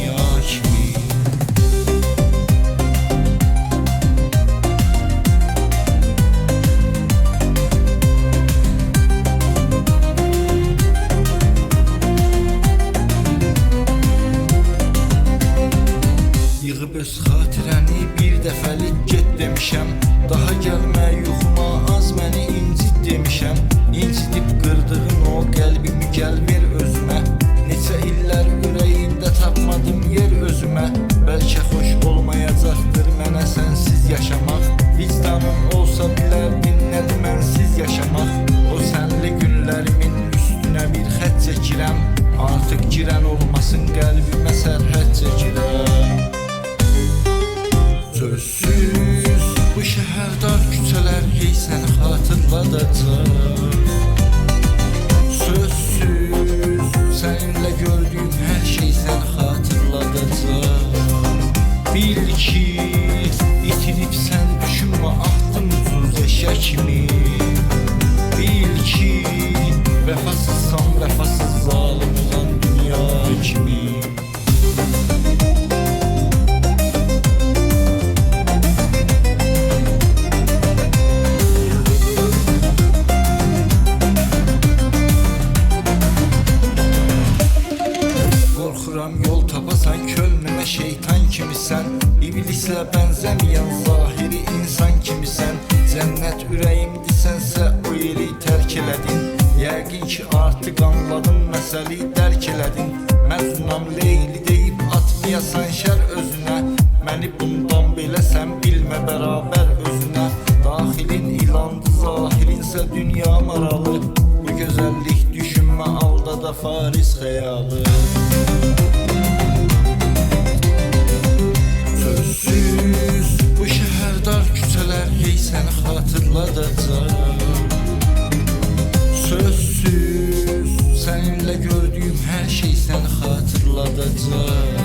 dünya kimi. Yığıb öz xatirəni bir dəfəlik get demişəm. Daha gəlmə yuxuma, az məni incit demişəm. İncidib qırdığın o qəlbimi gəl ver özümə. Neçə illər ürəyimdə tapmadım yer özümə. Bəlkə xoş olmayacaqdır mənə sənsiz yaşamaq. Vicdanım olsa bilərdin nədir mənsiz yaşamaq. O sənli günlərimin üstünə bir xət çəkirəm. Artıq girən olmasın qəlbimə sərhəd çəkirəm. Sözsüz bu şəhər dar küçələr hey səni xatırladacaq. Sözsüz səninlə gördüyüm hər şey səni xatırladacaq. Bil ki itiribsən düşünmə ahdın ucuz eşya kimi. Bil ki vəfasızsan vəfasız zalim olan dünya kimi. Yol tapasan könlüme şeytan kimisən. İblislə bənzəməyən zahiri insan kimisən. Cənnət ürəyimdisənsə o yeri tərk elədin. Yəqin ki artıq anladın məsəli dərk elədin. Məzunam Leyli deyib atmayasan şər özünə. Məni bundan belə sən bilmə bərabər özünə. Daxilin ilandı zahirinsə dünya maralı. Bu gözəllik düşünmə aldada Faris xəyalı. Sözsüz bu şəhər dar küçələr hey səni xatırladacaq. Sözsüz səninlə gördüyüm hər şey səni xatırladacaq.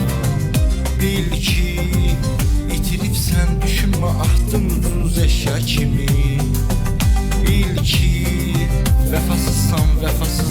Bil ki itiribsən düşünmə ahdın ucuz eşya kimi. Bil ki vəfasızsan vəfasız